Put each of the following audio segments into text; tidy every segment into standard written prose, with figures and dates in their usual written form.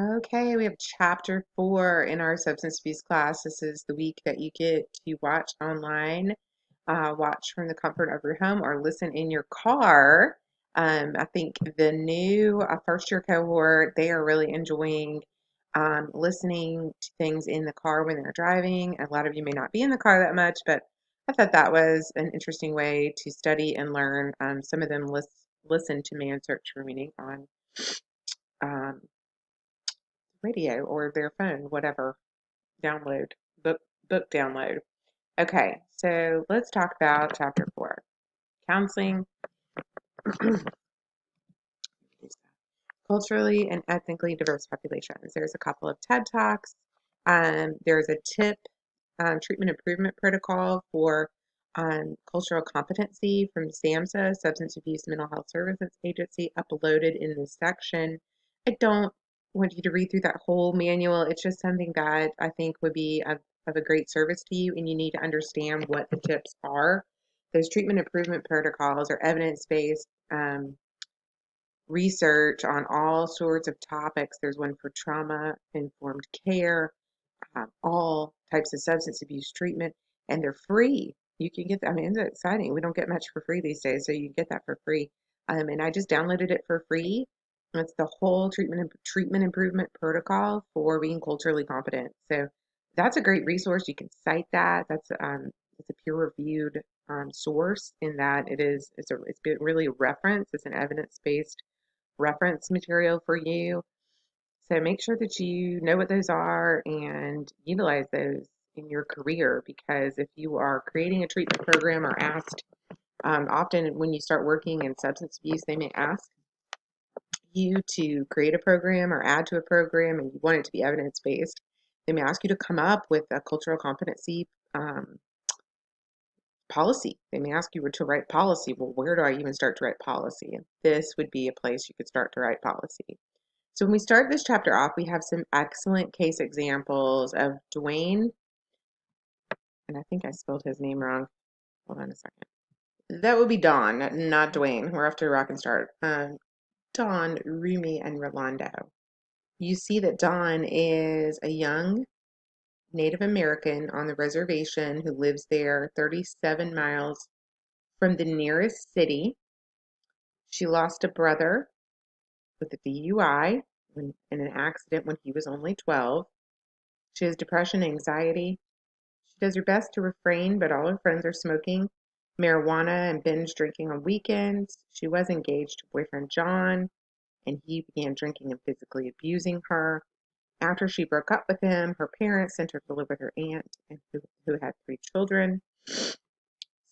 Okay, we have chapter 4 in our substance abuse class. This is the week that you get to watch online, watch from the comfort of your home, or listen in your car. I think the new first year cohort, they are really enjoying listening to things in the car when they're driving. A lot of you may not be in the car that much, but I thought that was an interesting way to study and learn. Some of them listen to me and search for meaning on um, radio or their phone, whatever, download, book, book download. Okay, so let's talk about chapter 4, counseling, culturally and ethnically diverse populations. There's a couple of TED Talks. There's a treatment improvement protocol for cultural competency from SAMHSA, Substance Abuse Mental Health Services Agency, uploaded in this section. I don't want you to read through that whole manual. It's just something that I think would be of a great service to you, and you need to understand what the tips are. Those treatment improvement protocols are evidence-based research on all sorts of topics. There's one for trauma-informed care, all types of substance abuse treatment, and they're free. You can get, I mean, it's exciting. We don't get much for free these days, so you can get that for free. And I just downloaded it for free. It's the whole treatment improvement protocol for being culturally competent. So that's a great resource. You can cite that. It's a peer reviewed source in that it's been really referenced. It's an evidence based reference material for you. So make sure that you know what those are and utilize those in your career, because if you are creating a treatment program or asked, often when you start working in substance abuse, they may ask you to create a program or add to a program and you want it to be evidence based. They may ask you to come up with a cultural competency policy. They may ask you to write policy. Well, where do I even start to write policy? And this would be a place you could start to write policy. So when we start this chapter off, we have some excellent case examples of Dwayne, and I think I spelled his name wrong. Hold on a second. That would be Don, not Dwayne. We're off to a rocking start. Don, Rumi, and Rolando. You see that Don is a young Native American on the reservation who lives there 37 miles from the nearest city. She lost a brother with a DUI in an accident when he was only 12. She has depression, anxiety. She does her best to refrain, but all her friends are smoking marijuana and binge drinking on weekends. She was engaged to boyfriend John, and he began drinking and physically abusing her. After she broke up with him, her parents sent her to live with her aunt, who had 3 children.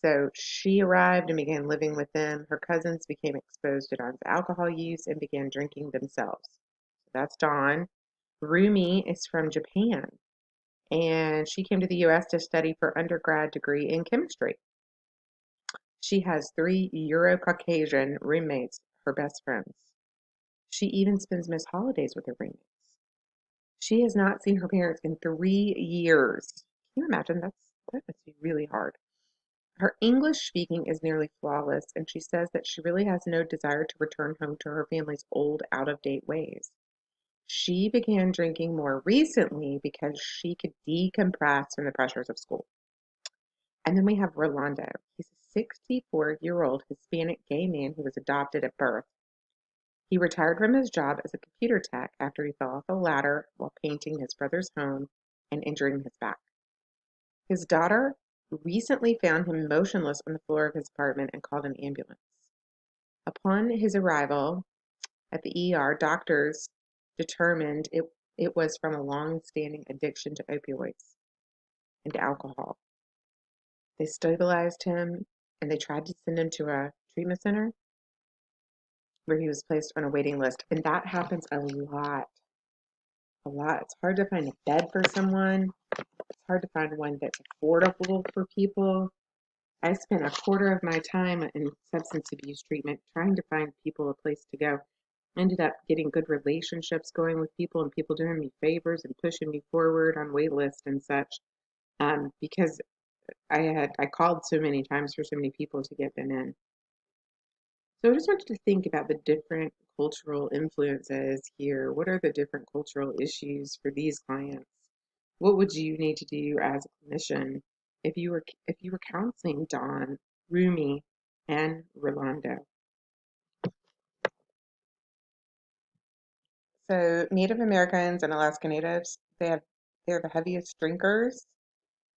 So she arrived and began living with them. Her cousins became exposed to Dawn's alcohol use and began drinking themselves. So that's Dawn. Rumi is from Japan, and she came to the US to study for undergrad degree in chemistry. She has 3 Euro-Caucasian roommates, her best friends. She even spends most holidays with her roommates. She has not seen her parents in 3 years. Can you imagine? That must be really hard. Her English speaking is nearly flawless, and she says that she really has no desire to return home to her family's old, out-of-date ways. She began drinking more recently because she could decompress from the pressures of school. And then we have Rolando. He's a 64-year-old Hispanic gay man who was adopted at birth. He retired from his job as a computer tech after he fell off a ladder while painting his brother's home and injuring his back. His daughter recently found him motionless on the floor of his apartment and called an ambulance. Upon his arrival at the ER, doctors determined it was from a long-standing addiction to opioids and alcohol. They stabilized him and they tried to send him to a treatment center where he was placed on a waiting list. And that happens a lot. A lot. It's hard to find a bed for someone. It's hard to find one that's affordable for people. I spent a quarter of my time in substance abuse treatment trying to find people a place to go. Ended up getting good relationships going with people and people doing me favors and pushing me forward on wait lists and such. Because I called so many times for so many people to get them in. So I just want you to think about the different cultural influences here. What are the different cultural issues for these clients? What would you need to do as a clinician if you were counseling Don, Rumi, and Rolando? So Native Americans and Alaska Natives, they're the heaviest drinkers.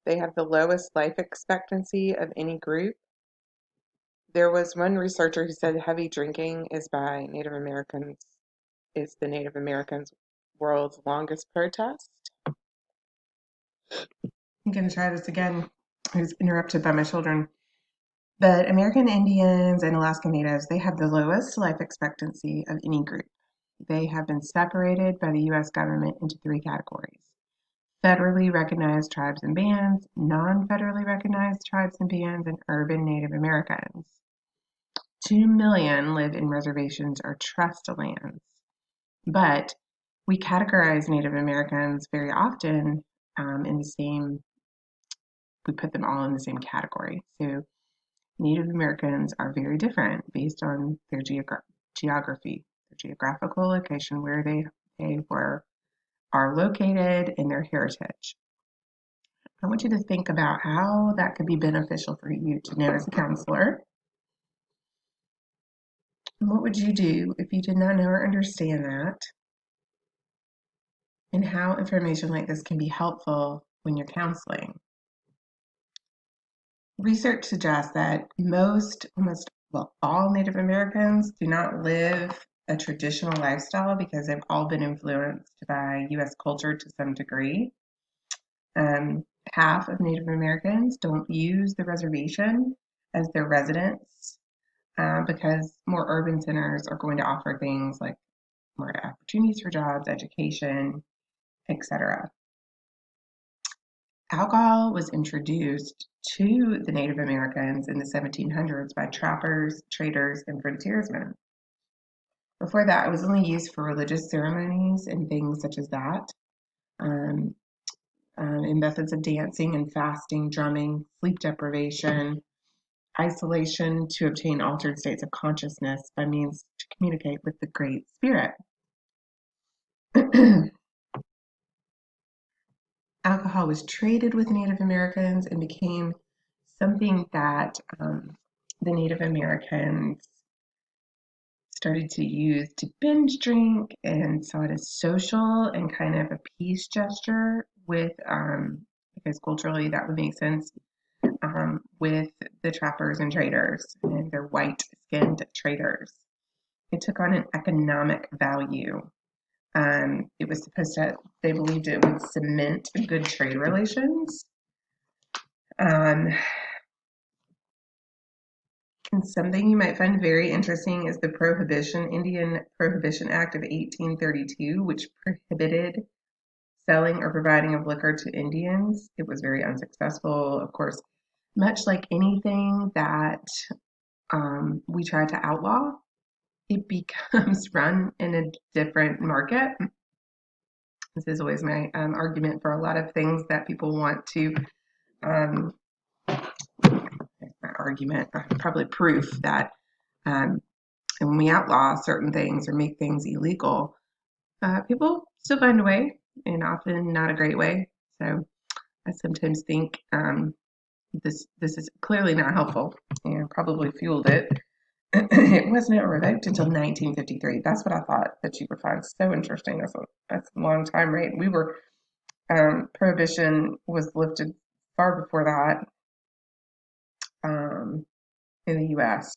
They have the lowest life expectancy of any group. There was one researcher who said heavy drinking is the Native Americans' world's longest protest. I'm going to try this again. I was interrupted by my children. But American Indians and Alaska Natives, they have the lowest life expectancy of any group. They have been separated by the U.S. government into three categories: federally recognized tribes and bands, non-federally recognized tribes and bands, and urban Native Americans. 2 million live in reservations or trust lands. But we categorize Native Americans very often we put them all in the same category. So Native Americans are very different based on their geography, their geographical location, where are located, in their heritage. I want you to think about how that could be beneficial for you to know as a counselor. And what would you do if you did not know or understand that? And how information like this can be helpful when you're counseling. Research suggests that all Native Americans do not live a traditional lifestyle because they've all been influenced by U.S. culture to some degree. Half of Native Americans don't use the reservation as their residence because more urban centers are going to offer things like more opportunities for jobs, education, etc. Alcohol was introduced to the Native Americans in the 1700s by trappers, traders, and frontiersmen. Before that, it was only used for religious ceremonies and things such as that, in methods of dancing and fasting, drumming, sleep deprivation, isolation to obtain altered states of consciousness by means to communicate with the Great Spirit. Alcohol was traded with Native Americans and became something that the Native Americans started to use to binge drink and saw it as social and kind of a peace gesture because culturally that would make sense with the trappers and traders and their white-skinned traders. It took on an economic value. It was they believed it would cement good trade relations. And something you might find very interesting is the Indian Prohibition Act of 1832, which prohibited selling or providing of liquor to Indians. It was very unsuccessful, of course, much like anything that we try to outlaw, it becomes run in a different market. This is always my argument for a lot of things that people want to probably proof that when we outlaw certain things or make things illegal, people still find a way, and often not a great way. So I sometimes think this is clearly not helpful and probably fueled it. It wasn't revoked until 1953. That's what I thought that you would find so interesting. That's a long time, right? Prohibition was lifted far before that in the U.S.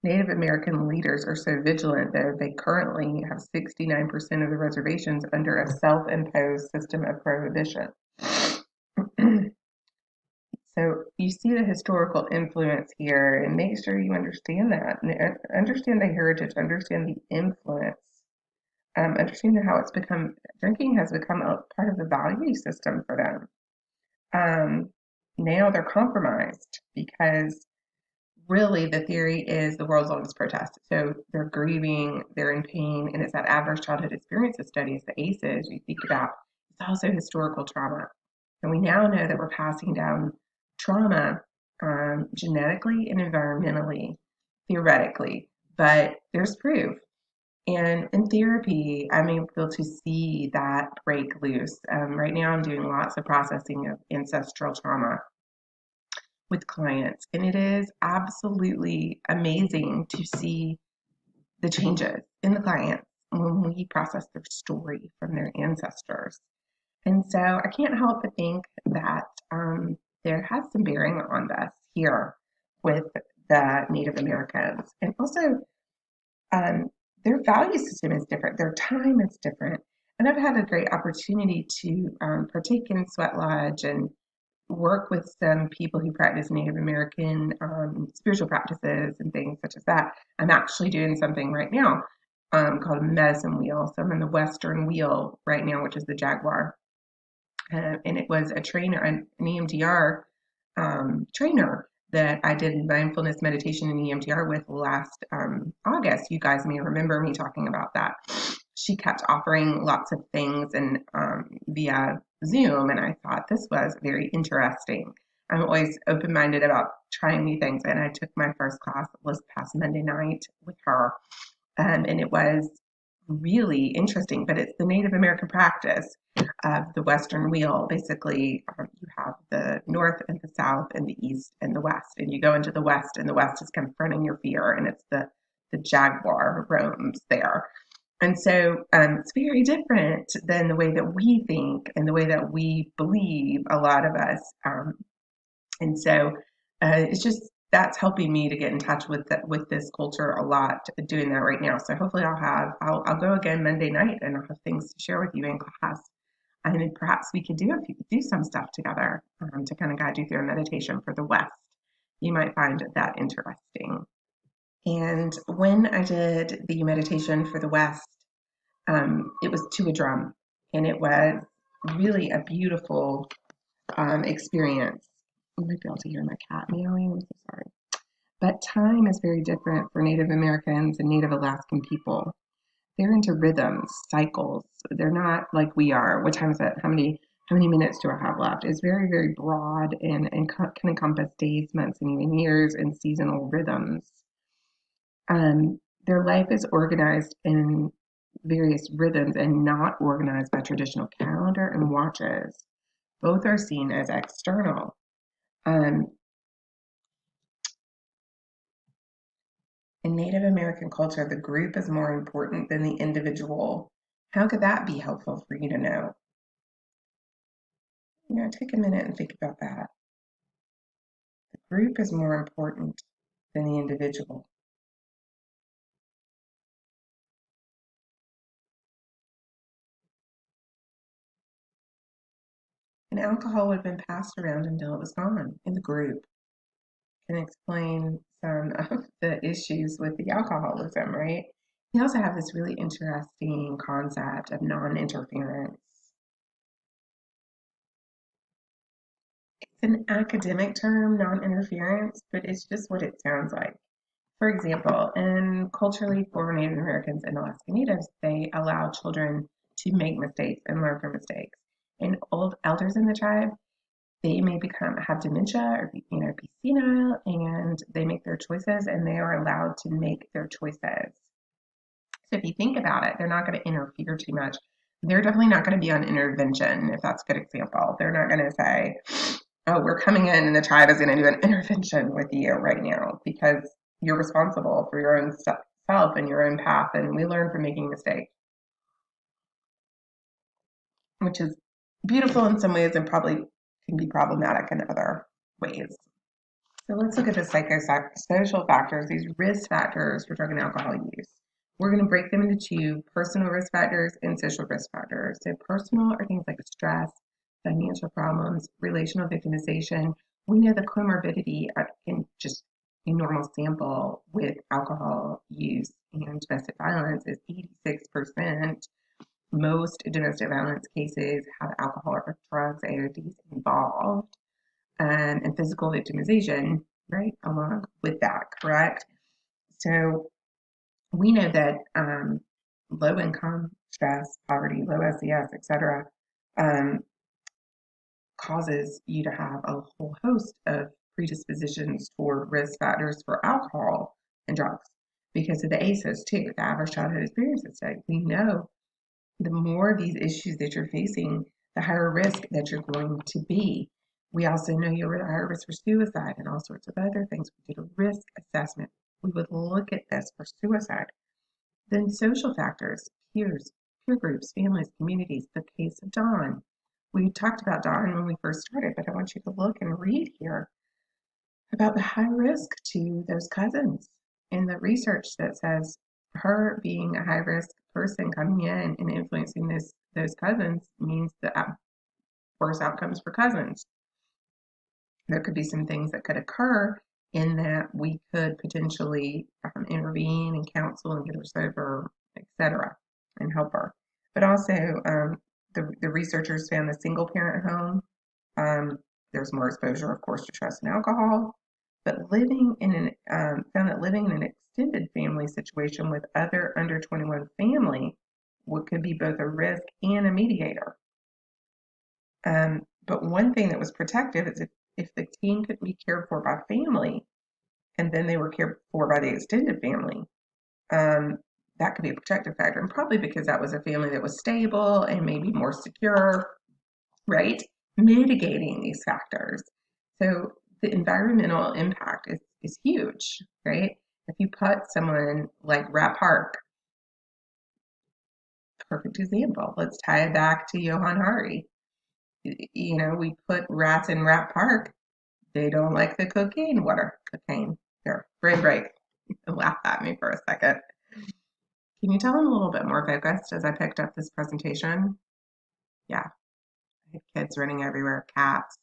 Native American leaders are so vigilant that they currently have 69% of the reservations under a self-imposed system of prohibition. So you see the historical influence here, and make sure you understand that, and understand the heritage, understand the influence, understand how drinking has become a part of the value system for them. Now they're compromised because really the theory is the world's longest protest. So they're grieving, they're in pain, and it's that adverse childhood experiences studies, the ACEs you think about. It's also historical trauma. And we now know that we're passing down trauma genetically and environmentally, theoretically, but there's proof. And in therapy, I'm able to see that break loose. Right now, I'm doing lots of processing of ancestral trauma with clients, and it is absolutely amazing to see the changes in the clients when we process their story from their ancestors. And so I can't help but think that there has some bearing on this here with the Native Americans. And also, um, their value system is different, their time is different. And I've had a great opportunity to partake in Sweat Lodge and work with some people who practice Native American spiritual practices and things such as that. I'm actually doing something right now called a medicine wheel. So I'm in the Western wheel right now, which is the Jaguar. And it was a trainer, an EMDR trainer that I did mindfulness meditation and EMDR with last August. You guys may remember me talking about that. She kept offering lots of things and via Zoom, and I thought this was very interesting. I'm always open-minded about trying new things, and I took my first class this past Monday night with her, and it was really interesting. But it's the Native American practice of the Western wheel. Basically, you have the North and the South and the East and the West, and you go into the West, and the West is confronting your fear, and it's the Jaguar roams there. And so it's very different than the way that we think and the way that we believe, a lot of us. And so it's just that's helping me to get in touch with this culture a lot, doing that right now. So hopefully I'll go again Monday night, and I'll have things to share with you in class. And then perhaps we could do some stuff together to kind of guide you through a meditation for the West. You might find that interesting. And when I did the meditation for the West, it was to a drum, and it was really a beautiful experience. You might be able to hear my cat meowing. I'm so sorry. But time is very different for Native Americans and Native Alaskan people. They're into rhythms, cycles. They're not like we are. What time is it? How many minutes do I have left? It's very, very broad and can encompass days, months, and even years and seasonal rhythms. Their life is organized in various rhythms and not organized by traditional calendar and watches. Both are seen as external. Um, in Native American culture, the group is more important than the individual. How could that be helpful for you to know? Take a minute and think about that. The group is more important than the individual. And alcohol would have been passed around until it was gone in the group. Can explain some of the issues with the alcoholism, right? We also have this really interesting concept of non-interference. It's an academic term, non-interference, but it's just what it sounds like. For example, in culturally for Native Americans and Alaska Natives, they allow children to make mistakes and learn from mistakes. And old elders in the tribe, they may have dementia or be senile, and they make their choices, and they are allowed to make their choices. So if you think about it, they're not going to interfere too much. They're definitely not going to be on intervention, if that's a good example. They're not going to say, oh, we're coming in and the tribe is going to do an intervention with you right now, because you're responsible for your own self and your own path, and we learn from making mistakes, which is beautiful in some ways and probably can be problematic in other ways. So let's look at the psychosocial factors, these risk factors for drug and alcohol use. We're going to break them into two: personal risk factors and social risk factors. So personal are things like stress, financial problems, relational victimization. We know the comorbidity in just a normal sample with alcohol use and domestic violence is 86%. Most domestic violence cases have alcohol or drugs, AODs involved, and physical victimization, right, along with that, correct? So we know that low income, stress, poverty, low SES, etc., um, causes you to have a whole host of predispositions toward risk factors for alcohol and drugs because of the ACEs too, the Adverse Childhood Experiences study. We know the more of these issues that you're facing, the higher risk that you're going to be. We also know you're at higher risk for suicide and all sorts of other things. We did a risk assessment. We would look at this for suicide. Then social factors, peers, peer groups, families, communities, the case of Dawn. We talked about Dawn when we first started, but I want you to look and read here about the high risk to those cousins and the research that says her being a high risk person coming in and influencing those cousins means the worse outcomes for cousins. There could be some things that could occur in that we could potentially intervene and counsel and get her sober, etc., and help her. But also, the researchers found the single parent home, there's more exposure, of course, to stress and alcohol. But found that living in an extended family situation with other under 21 family could be both a risk and a mediator. But one thing that was protective is if the teen couldn't be cared for by family and then they were cared for by the extended family, that could be a protective factor. And probably because that was a family that was stable and maybe more secure, right? Mitigating these factors. So the environmental impact is huge, right? If you put someone like Rat Park, perfect example. Let's tie it back to Johann Hari. We put rats in Rat Park. They don't like the cocaine water. Cocaine. There, brain break. Laugh at me for a second. Can you tell I'm a little bit more focused as I picked up this presentation? Yeah. I had kids running everywhere, cats.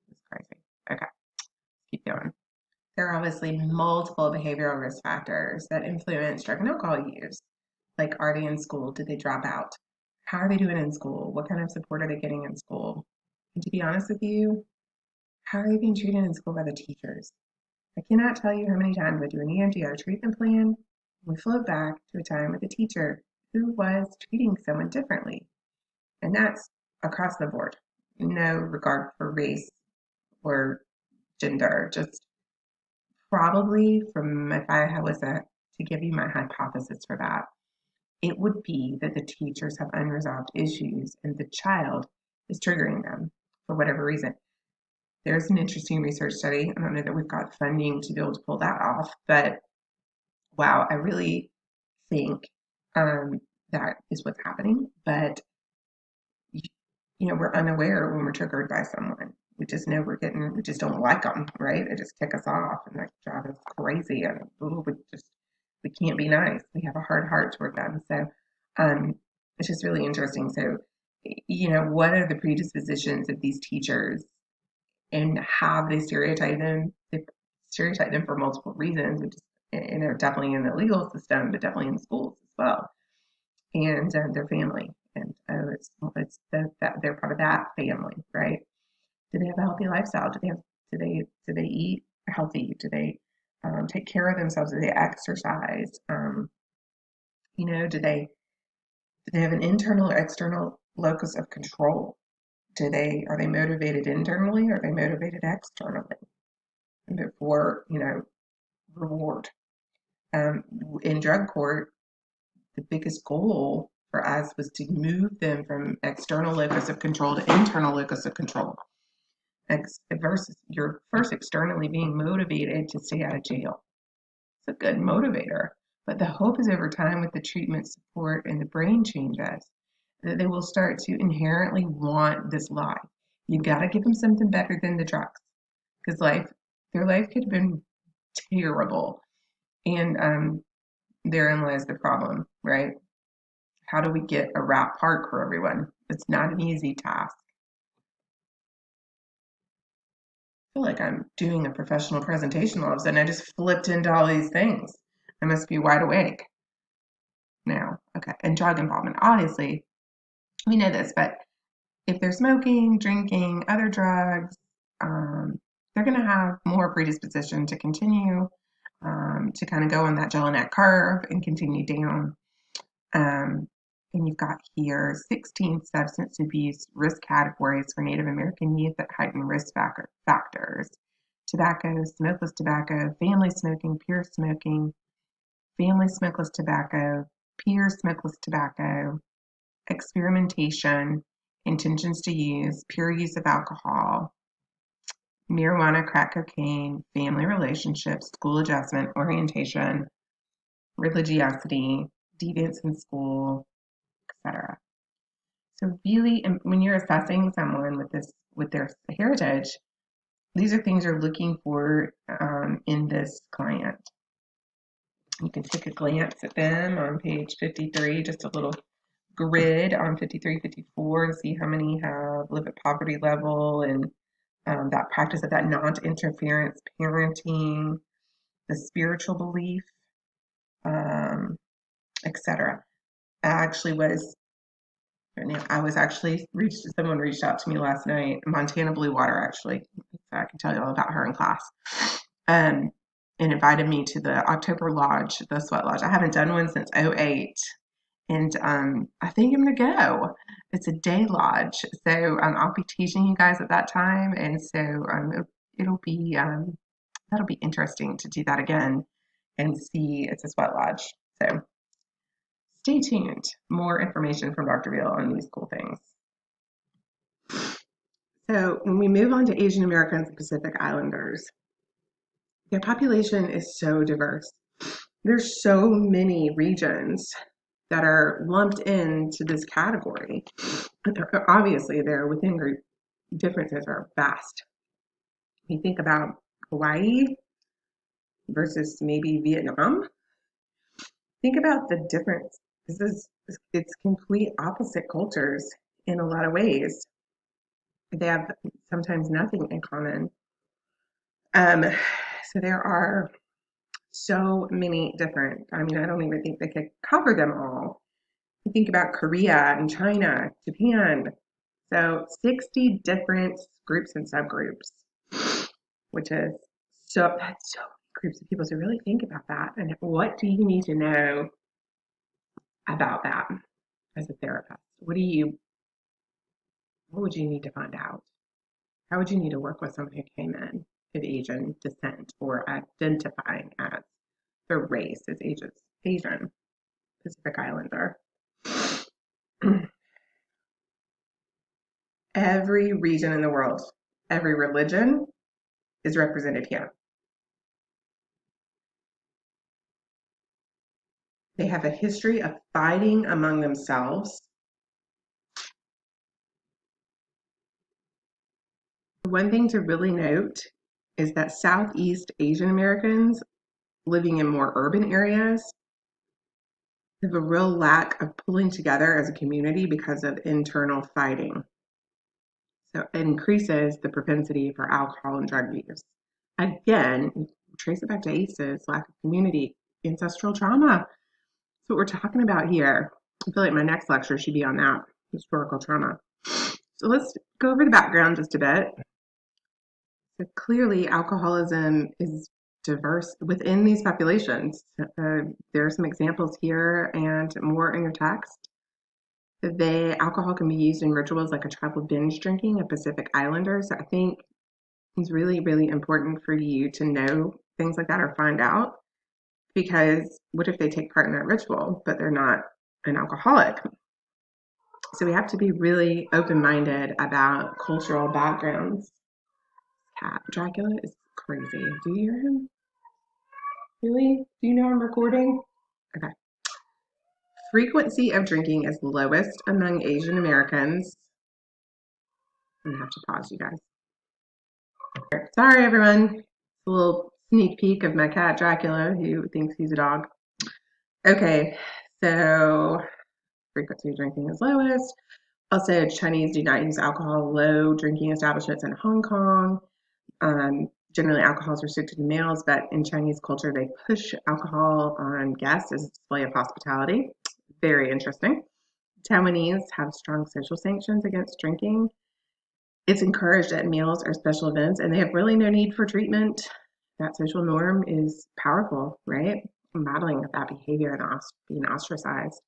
It's crazy. Okay, keep going. There are obviously multiple behavioral risk factors that influence drug and alcohol use. Like, are they in school? Did they drop out? How are they doing in school? What kind of support are they getting in school? And to be honest with you, how are they being treated in school by the teachers? I cannot tell you how many times I do an EMDR treatment plan. We float back to a time with a teacher who was treating someone differently. And that's across the board. No regard for race or gender. Just probably if I was to give you my hypothesis for that, it would be that the teachers have unresolved issues and the child is triggering them for whatever reason. There's an interesting research study. I don't know that we've got funding to be able to pull that off, but wow, I really think that is what's happening. But we're unaware when we're triggered by someone. We just know we just don't like them, right? They just tick us off and that drive us crazy. And we can't be nice. We have a hard heart toward them. So it's just really interesting. So, what are the predispositions of these teachers and have they stereotyped them? They stereotype them for multiple reasons, which is, definitely in the legal system, but definitely in schools as well. And their family. And it's that they're part of that family, right? Do they have a healthy lifestyle? Do they eat healthy? Do they take care of themselves? Do they exercise? Do they have an internal or external locus of control? Are they motivated internally or are they motivated externally? And therefore, reward. In drug court, the biggest goal for us was to move them from external locus of control to internal locus of control. Versus you're first externally being motivated to stay out of jail. It's a good motivator. But the hope is over time with the treatment support and the brain changes that they will start to inherently want this life. You got to give them something better than the drugs because their life could have been terrible. And therein lies the problem, right? How do we get a Rat Park for everyone? It's not an easy task. I feel like I'm doing a professional presentation all of a sudden. I just flipped into all these things. I must be wide awake now. Okay. And drug involvement. Obviously, we know this, but if they're smoking, drinking, other drugs, they're going to have more predisposition to continue to kind of go on that Jelinek curve and continue down. And you've got here 16 substance abuse risk categories for Native American youth that heighten risk factors. tobacco, smokeless tobacco, family smoking, peer smoking, family smokeless tobacco, peer smokeless tobacco, experimentation, intentions to use, pure use of alcohol, marijuana, crack cocaine, family relationships, school adjustment, orientation, religiosity, deviance in school, etc. So really, when you're assessing someone with their heritage, these are things you're looking for in this client. You can take a glance at them on page 53, just a little grid on 53, 54, and see how many live at poverty level, and that practice of that non-interference parenting, the spiritual belief, etc. Someone reached out to me last night, Montana Blue Water, actually. I can tell you all about her in class. Um, and invited me to the October Lodge, the Sweat Lodge. I haven't done one since '08. And I think I'm going to go. It's a day lodge. So I'll be teaching you guys at that time. And so it'll be, that'll be interesting to do that again and see. It's a sweat lodge. So stay tuned. More information from Dr. Beal on these cool things. So when we move on to Asian Americans and Pacific Islanders, their population is so diverse. There's so many regions that are lumped into this category. Obviously, their within group differences are vast. You think about Hawaii versus maybe Vietnam. Think about the difference. It's complete opposite cultures in a lot of ways. They have sometimes nothing in common. So there are so many different, I don't even think they could cover them all. You think about Korea and China, Japan. So 60 different groups and subgroups, which is that's so many groups of people. So really think about that. And what do you need to know about that as a therapist? What would you need to find out? How would you need to work with someone who came in of Asian descent or identifying as their race as Asian Pacific Islander? Every region in the world, every religion is represented here. They have a history of fighting among themselves. One thing to really note is that Southeast Asian Americans living in more urban areas have a real lack of pulling together as a community because of internal fighting. So it increases the propensity for alcohol and drug use. Again, trace it back to ACEs, lack of community, ancestral trauma. That's what we're talking about here. I feel like my next lecture should be on that, historical trauma. So let's go over the background just a bit. So clearly, alcoholism is diverse within these populations. There are some examples here and more in your text. Alcohol can be used in rituals like a tribal binge drinking of Pacific Islanders. So I think it's really, really important for you to know things like that or find out, because what if they take part in that ritual, but they're not an alcoholic? So we have to be really open-minded about cultural backgrounds. Cat Dracula is crazy. Do you hear him? Really? Do you know I'm recording? Okay. Frequency of drinking is lowest among Asian Americans. I'm gonna have to pause, you guys. Sorry, everyone. A little sneak peek of my cat Dracula, who thinks he's a dog. Okay, so frequency of drinking is lowest. Also, Chinese do not use alcohol. Low drinking establishments in Hong Kong. Generally, alcohol is restricted to males, but in Chinese culture, they push alcohol on guests as a display of hospitality. Very interesting. Taiwanese have strong social sanctions against drinking. It's encouraged at meals or special events, and they have really no need for treatment. That social norm is powerful, right? Modeling of that behavior and being ostracized.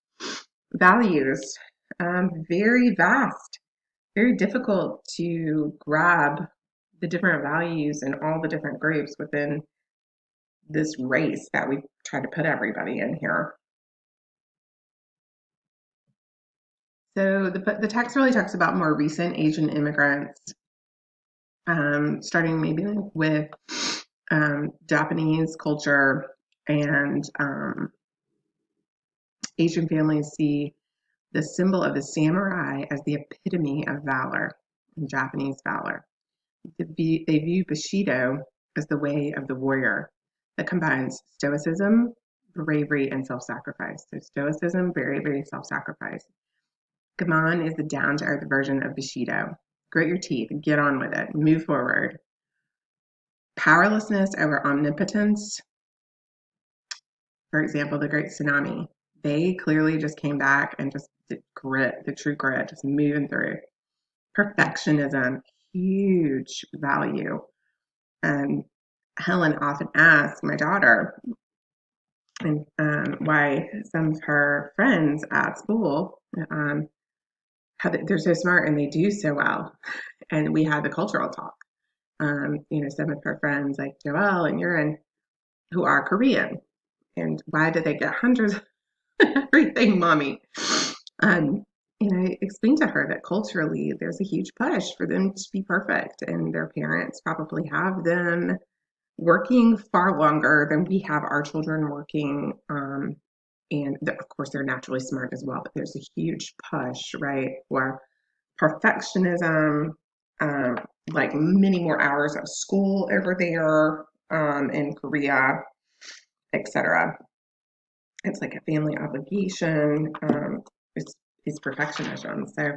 Values, very vast, very difficult to grab the different values and all the different groups within this race that we try to put everybody in here. So the text really talks about more recent Asian immigrants, starting maybe with Japanese culture, and Asian families see the symbol of the samurai as the epitome of valor, Japanese valor. They view Bushido as the way of the warrior that combines stoicism, bravery, and self-sacrifice. So stoicism, very self-sacrifice. Gaman is the down-to-earth version of Bushido. Grit your teeth, get on with it, move forward. Powerlessness over omnipotence. For example, the Great Tsunami. They clearly just came back and just did grit, the true grit, just moving through. Perfectionism, huge value. And Helen often asks my daughter and why some of her friends at school, how they're so smart and they do so well. And we had the cultural talk. Some of her friends like Joelle and Yurin, who are Korean, and why did they get hundreds of everything, mommy? And I explained to her that culturally there's a huge push for them to be perfect, and their parents probably have them working far longer than we have our children working. And of course, they're naturally smart as well, but there's a huge push, right, for perfectionism, um, like many more hours of school over there in Korea, etc. It's like a family obligation. It's perfectionism. So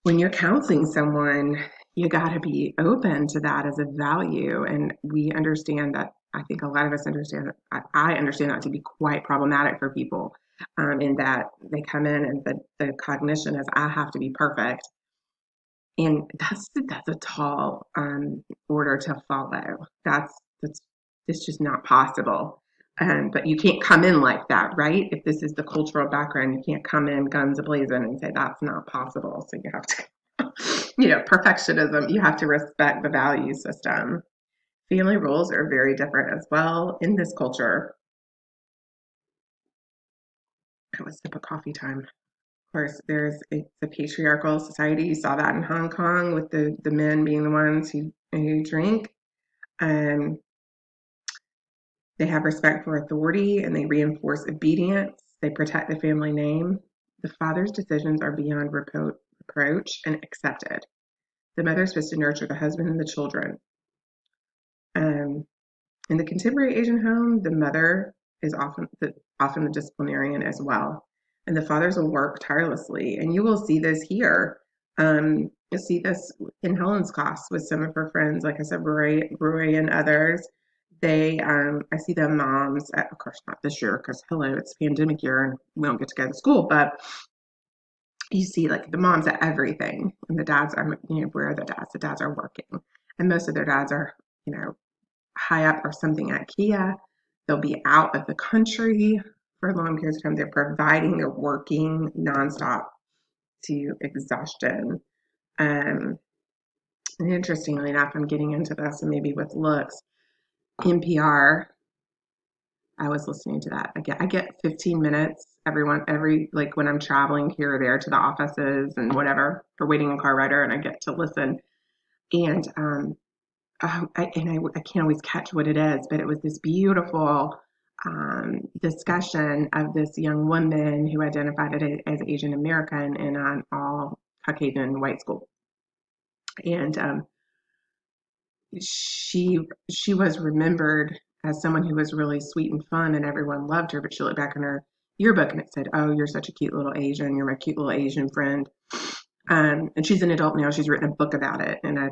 when you're counseling someone, you got to be open to that as a value. And we understand that. I think a lot of us understand that. I understand that to be quite problematic for people, in that they come in and the cognition is, I have to be perfect. And that's a tall order to follow. That's it's just not possible. But you can't come in like that, right? If this is the cultural background, you can't come in guns a-blazing and say that's not possible. So you have to, perfectionism. You have to respect the value system. Family roles are very different as well in this culture. That was sip of coffee time. Of course, it's a patriarchal society. You saw that in Hong Kong with the men being the ones who drink. Um, they have respect for authority and they reinforce obedience. They protect the family name. The father's decisions are beyond reproach and accepted. The mother is supposed to nurture the husband and the children. Um, in the contemporary Asian home, the mother is often the disciplinarian as well, and the fathers will work tirelessly. And you will see this here. You'll see this in Helen's class with some of her friends, like I said, Roy and others. I see the moms, of course not this year because hello, it's pandemic year and we don't get to go to school, but you see like the moms at everything, and the dads are, where are the dads? The dads are working, and most of their dads are, high up or something at Kia. They'll be out of the country for long periods of time. They're providing, they're working nonstop to exhaustion. And interestingly enough, I'm getting into this and maybe with looks. NPR, I was listening to that. I get 15 minutes like when I'm traveling here or there to the offices and whatever for waiting in car rider, and I get to listen. And I can't always catch what it is, but it was this beautiful discussion of this young woman who identified as Asian American in an all Caucasian white school, and she was remembered as someone who was really sweet and fun, and everyone loved her. But she looked back in her yearbook and it said, "Oh, you're such a cute little Asian. You're my cute little Asian friend." And she's an adult now. She's written a book about it, and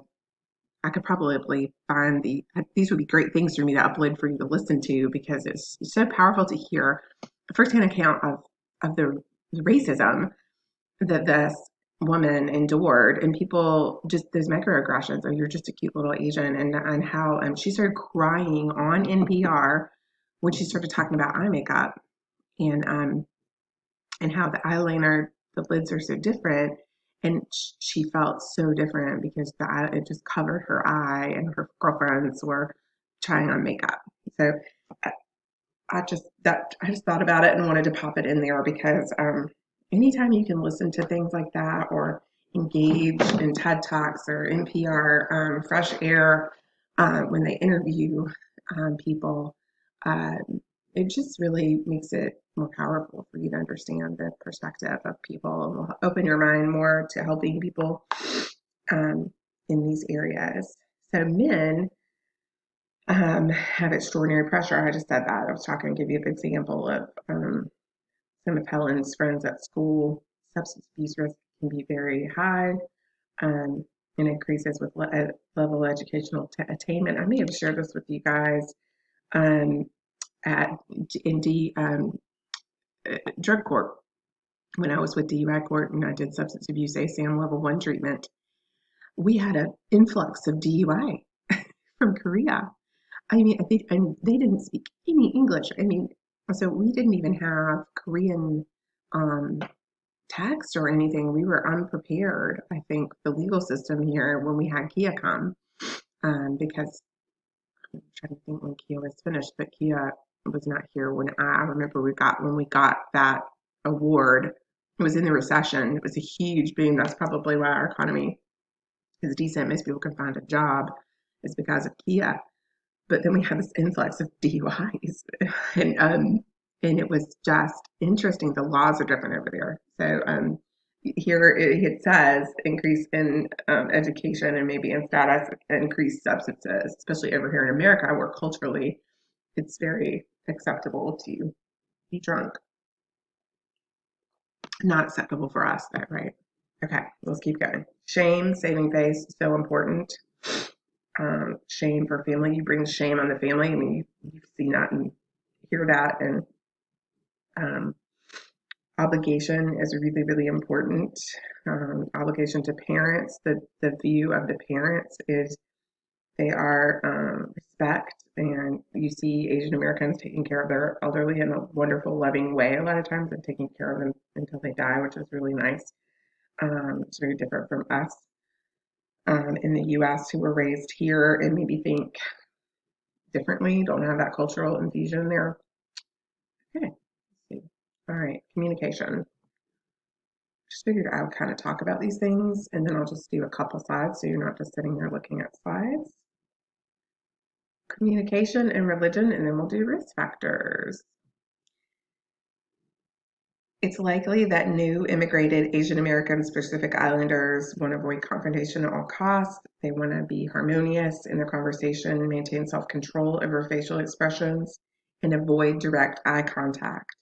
I could probably find these would be great things for me to upload for you to listen to because it's so powerful to hear a firsthand account of the racism that this woman endured, and people just those microaggressions. Oh, you're just a cute little Asian, and how she started crying on NPR when she started talking about eye makeup and how the eyeliner, the lids are so different. and she felt so different because it just covered her eye, and her girlfriends were trying on makeup. So I, I just thought about it and wanted to pop it in there because anytime you can listen to things like that or engage in TED Talks or NPR, Fresh Air, when they interview people, uh, it just really makes it more powerful for you to understand the perspective of people and will open your mind more to helping people um, in these areas. So men have extraordinary pressure. I just said that. I was talking to give you an example of some of Helen's friends at school. Substance abuse risk can be very high and increases with level of educational attainment. I may have shared this with you guys um, at in drug court when I was with DUI court and I did substance abuse ASAM level 1 treatment. We had an influx of DUI from Korea. I mean, I think, and they didn't speak any English. I mean, so we didn't even have Korean um, text or anything. We were unprepared, I think, the legal system here when we had Kia come, because I'm trying to think when Kia was finished, but Kia was not here when I remember when we got that award. It was in the recession. It was a huge boom. That's probably why our economy is decent. Most people can find a job. It's because of Kia. But then we had this influx of DUIs, and it was just interesting. The laws are different over there. So here it says increase in education and maybe in status, increased substances, especially over here in America, where culturally it's very acceptable to be drunk. Not acceptable for us, though, right? Okay, let's keep going. Shame, saving face, so important. Shame for family. You bring shame on the family. I mean, you've seen that and hear that. And um, obligation is really, really important. Obligation to parents. The view of the parents is they are respect. And you see Asian Americans taking care of their elderly in a wonderful, loving way a lot of times and taking care of them until they die, which is really nice. It's very different from us in the US who were raised here and maybe think differently, don't have that cultural infusion there. Okay, let's see. All right, communication. Just figured I would kind of talk about these things and then I'll just do a couple slides so you're not just sitting there looking at slides. Communication and religion, and then we'll do risk factors. It's likely that new immigrated Asian Americans, Pacific Islanders want to avoid confrontation at all costs. They want to be harmonious in their conversation, maintain self-control over facial expressions, and avoid direct eye contact.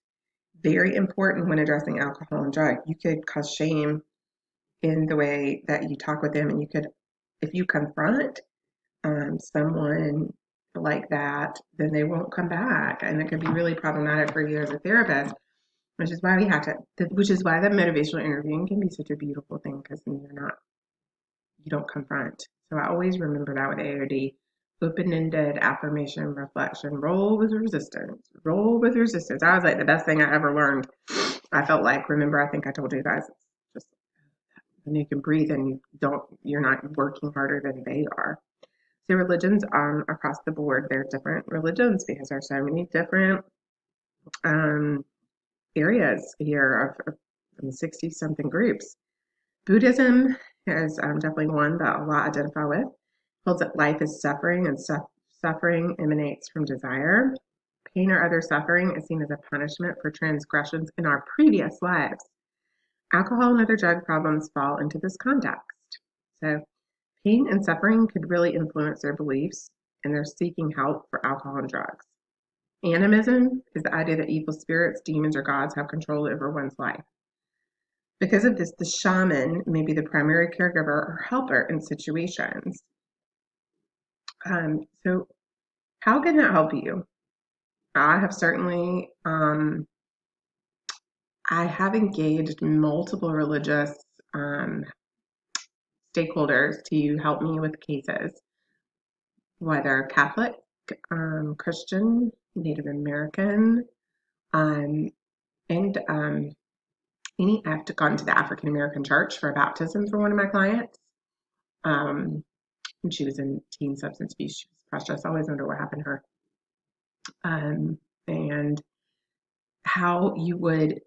Very important when addressing alcohol and drug. You could cause shame in the way that you talk with them, and you could, if you confront someone like that, then they won't come back, and it can be really problematic for you as a therapist. Which is why we have to, which is why that motivational interviewing can be such a beautiful thing because then you don't confront. So I always remember that with AOD. Open-ended affirmation, reflection, roll with resistance, roll with resistance. That was like the best thing I ever learned. I felt like, remember, I think I told you guys, just when you can breathe and you're not working harder than they are. So religions across the board, they're different religions because there are so many different um, areas here of 60 something groups. Buddhism is definitely one that a lot identify with. Holds that life is suffering and suffering emanates from desire. Pain or other suffering is seen as a punishment for transgressions in our previous lives. Alcohol and other drug problems fall into this context. So pain and suffering could really influence their beliefs and they're seeking help for alcohol and drugs. Animism is the idea that evil spirits, demons, or gods have control over one's life. Because of this, the shaman may be the primary caregiver or helper in situations. So how can that help you? I have certainly, I have engaged multiple religious stakeholders to help me with cases, whether Catholic, Christian, Native American, and I've gone to the African American church for a baptism for one of my clients. And she was in teen substance abuse. She was precious. I always wonder what happened to her. And how you would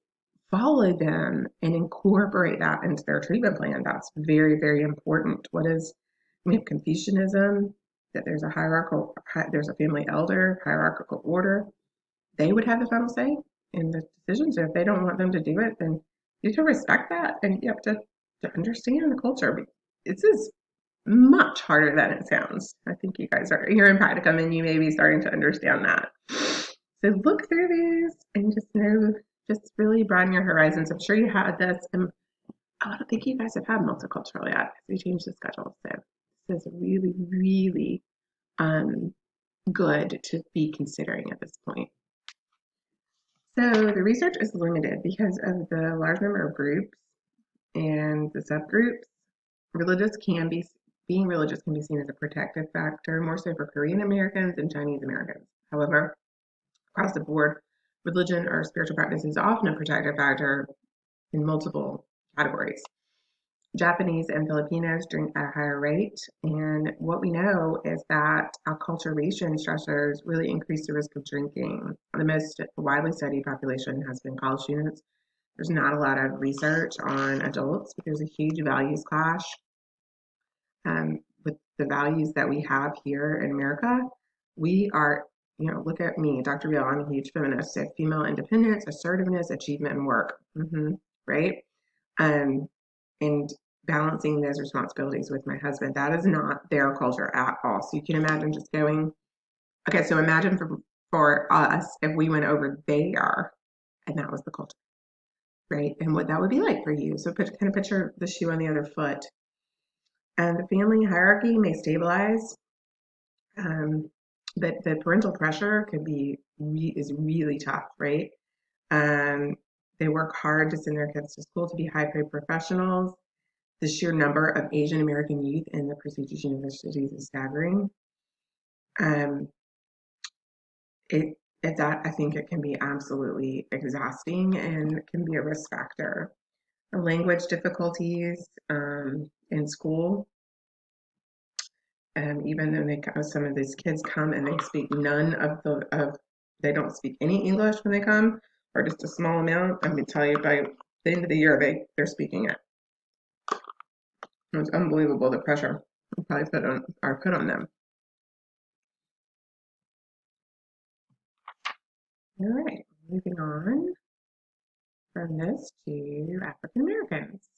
follow them and incorporate that into their treatment plan. That's very, very important. We have Confucianism, that there's there's a family elder, hierarchical order. They would have the final say in the decision. So if they don't want them to do it, then you have to respect that, and you have to understand the culture. But this is much harder than it sounds. I think you're in practicum and you may be starting to understand that. So look through these and just really broaden your horizons. I'm sure you had this, and I don't think you guys have had multicultural yet because we changed the schedule. So this is really, really good to be considering at this point. So the research is limited because of the large number of groups and the subgroups. Being religious can be seen as a protective factor, more so for Korean Americans and Chinese Americans. However, across the board, religion or spiritual practice is often a protective factor in multiple categories. Japanese and Filipinos drink at a higher rate, and what we know is that acculturation stressors really increase the risk of drinking. The most widely studied population has been college students. There's not a lot of research on adults, but there's a huge values clash with the values that we have here in America. We are, look at me, Dr. Beal, I'm a huge feminist. So female independence, assertiveness, achievement, and work, right? And balancing those responsibilities with my husband. That is not their culture at all. So you can imagine just going, okay, so imagine for us if we went over there and that was the culture, right? And what that would be like for you. So kind of picture the shoe on the other foot. And the family hierarchy may stabilize, but the parental pressure is really tough, right? They work hard to send their kids to school to be high-paid professionals. The sheer number of Asian American youth in the prestigious universities is staggering. I think it can be absolutely exhausting and can be a risk factor. Language difficulties in school. Even though some of these kids come and they speak they don't speak any English when they come, or just a small amount. I can tell you by the end of the year they're speaking it. It's unbelievable the pressure we probably put on them. All right, moving on from this to African Americans.